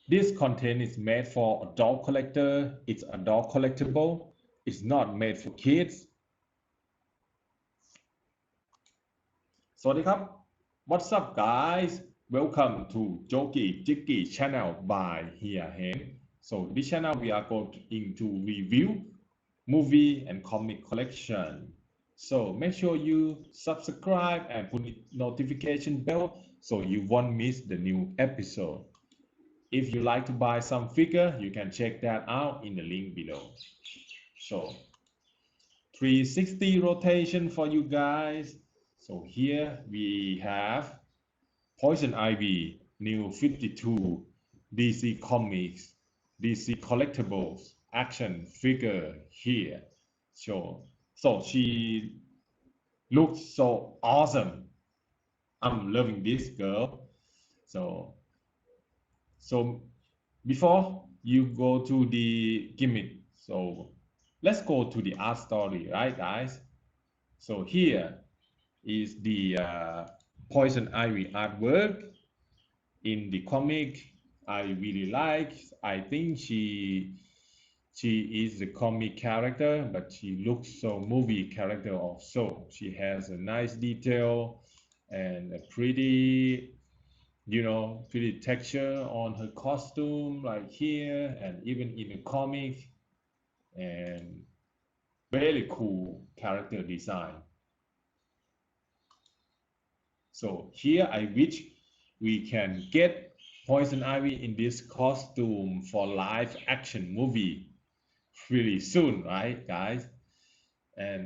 This content is made for adult collector. It's adult collectible. It's not made for kids. สวัสดีครับ What's up guys? Welcome to Joki Jiki channel by HereHem. So this channel we are going to review movie and comic collection. So make sure you subscribe and put the notification bell so you won't miss the new episode. If you like to buy some figure, you can check that out in the link below. So 360 rotation for you guys. So here we have Poison Ivy, New 52, DC Comics, DC Collectibles, action figure here. So she looks so awesome. I'm loving this girl. So before you go to the gimmick, so let's go to the art story, right guys? So here is the Poison Ivy artwork in the comic. I really like. I think she is the comic character, but she looks so movie character also. She has a nice detail and a pretty pretty texture on her costume like here and even in the comic, and very cool character design. So here I wish we can get Poison Ivy in this costume for live action movie really soon, right guys? And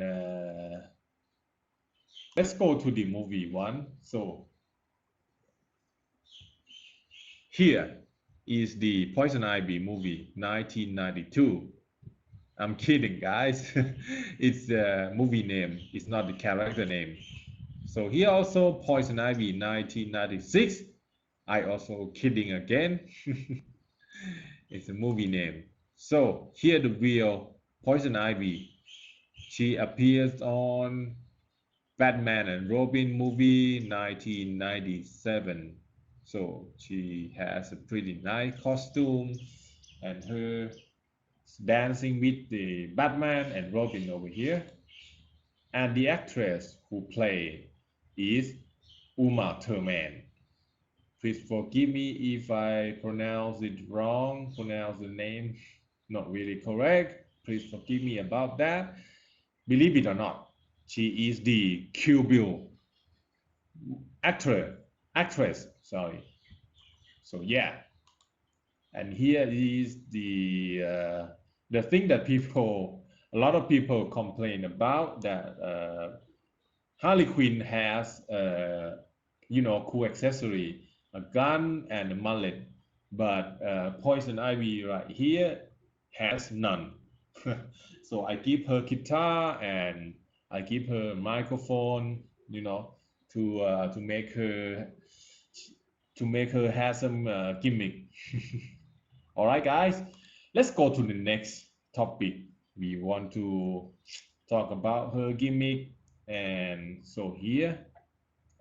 let's go to the movie one. So here is the Poison Ivy movie 1992. I'm kidding guys. It's the movie name, it's not the character name. So here also Poison Ivy 1996. I also kidding again. It's a movie name. So here the real Poison Ivy. She appears on Batman and Robin movie 1997. So she has a pretty nice costume and her dancing with the Batman and Robin over here. And the actress who played is Uma Thurman. Please forgive me if I pronounce it wrong, pronounce the name not really correct. Please forgive me about that. Believe it or not, she is the Kill Bill actress, sorry. So yeah, and here is the thing that a lot of people complain about, that Harley Quinn has cool accessory, a gun and a mallet, but Poison Ivy right here has none. So I give her guitar and I give her microphone, to make her have some gimmick. All right guys, let's go to the next topic. We want to talk about her gimmick. And so here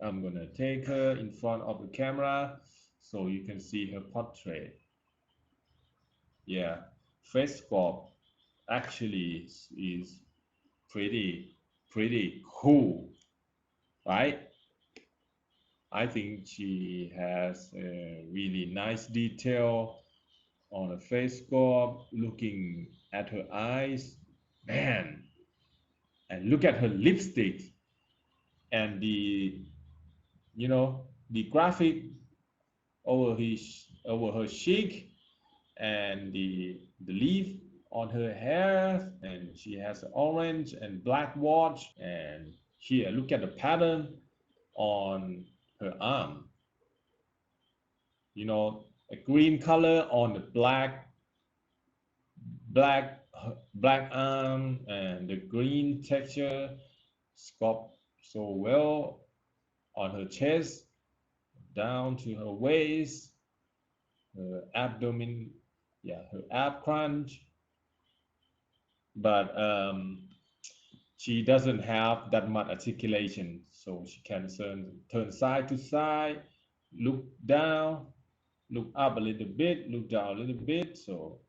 I'm gonna take her in front of the camera so you can see her portrait. Yeah, face sculpt actually is pretty cool, right? I think she has a really nice detail on her face sculpt, looking at her eyes, man, and look at her lipstick and the graphic over her cheek and the leaf on her hair, and she has an orange and black watch, and here look at the pattern on her arm, a green color on the black arm, and the green texture sculpt so well on her chest down to her waist, her abdomen, her ab crunch, but she doesn't have that much articulation, so she can turn side to side, look down, look up a little bit, look down a little bit. So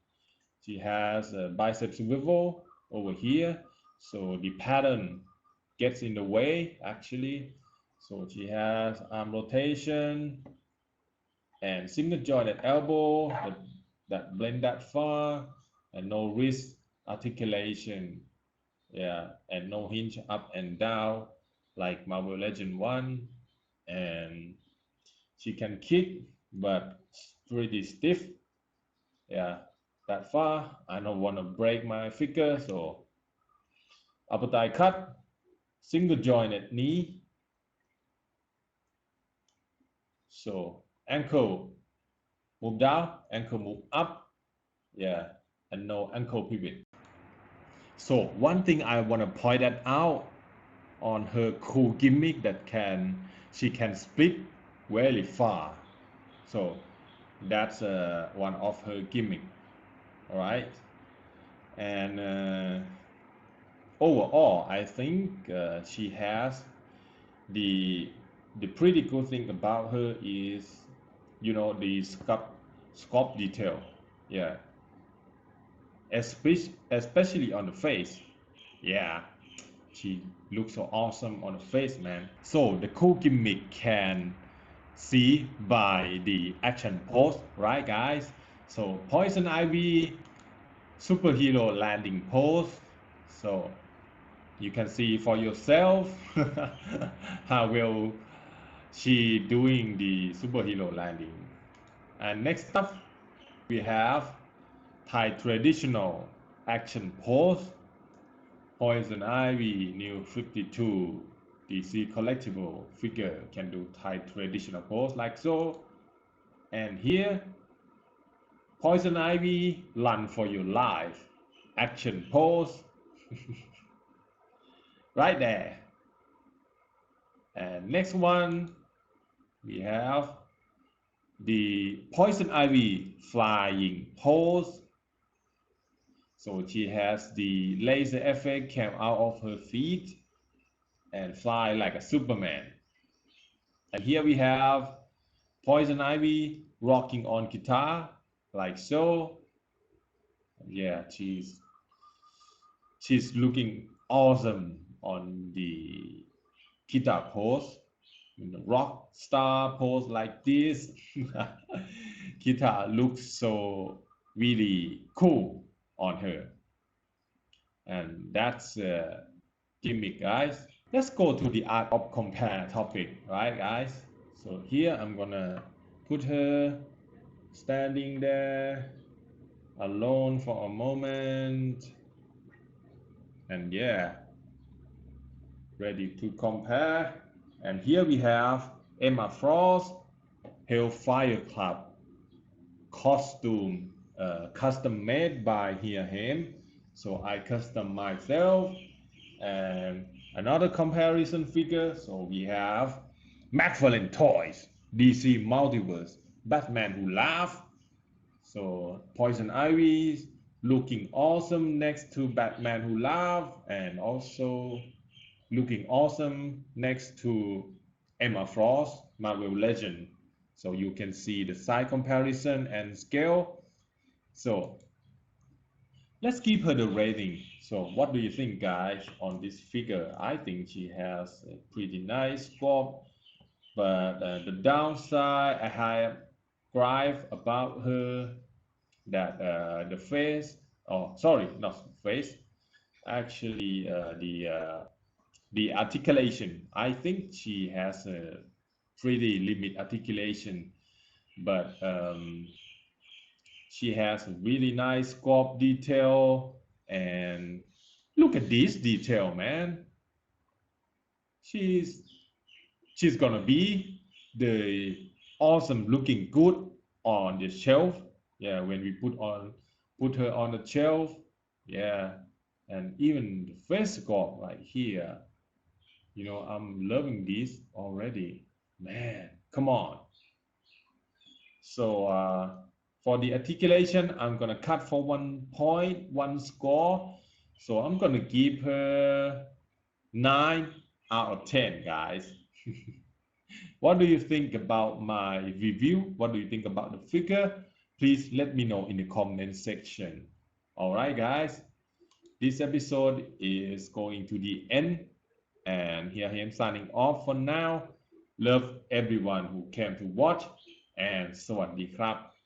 she has a bicep swivel over here. So the pattern gets in the way actually. So she has arm rotation and single jointed elbow that blend that far, and no wrist articulation. Yeah, and no hinge up and down like Marvel Legend 1. And she can kick, but pretty stiff. Yeah, that far. I don't want to break my figure, so upper thigh cut, single jointed knee. So ankle move down, ankle move up. Yeah, and no ankle pivot. So one thing I want to point that out on her cool gimmick that she can split very far. So that's one of her gimmick. All right, and overall I think she has the pretty cool thing about her is, you know, the sculpt detail. Yeah, especially on the face. Yeah, she looks so awesome on the face, man. So the cool gimmick can see by the action pose, right guys? So Poison Ivy superhero landing pose. So you can see for yourself how well she doing the superhero landing. And next up we have Thai traditional action pose. Poison Ivy new 52 DC collectible figure can do Thai traditional pose like so. And here Poison Ivy run for your life action pose. Right there. And next one we have the Poison Ivy flying pose. So she has the laser effect came out of her feet and fly like a Superman. And here we have Poison Ivy rocking on guitar like so. Yeah, she's looking awesome on the guitar pose. Rock star pose like this. Guitar looks so really cool on her, and that's a gimmick, guys. Let's go to the art of compare topic, right guys? So here I'm gonna put her standing there alone for a moment, and yeah, ready to compare. And here we have Emma Frost Hellfire Club costume, custom made by HereHem. So I custom myself. And another comparison figure. So we have McFarlane Toys DC Multiverse Batman Who Laugh. So Poison Ivy looking awesome next to Batman Who Laugh, and also looking awesome next to Emma Frost, Marvel Legend. So you can see the size comparison and scale. So let's give her the rating. So what do you think, guys, on this figure? I think she has a pretty nice sculpt, but the downside I have gripe about her that the face, oh sorry, not face, actually the articulation. I think she has a pretty limited articulation, but she has a really nice sculpt detail. And look at this detail, man. She's gonna be the awesome looking good on the shelf. Yeah, when we put her on the shelf. Yeah, and even the face sculpt right here. You know, I'm loving this already. Man, come on. So for the articulation, I'm gonna cut for 1 point, 1 score. So I'm gonna give her 9 out of 10, guys. What do you think about my review? What do you think about the figure? Please let me know in the comment section. Alright guys, this episode is going to the end and here I am signing off for now. Love everyone who came to watch and สวัสดีครับ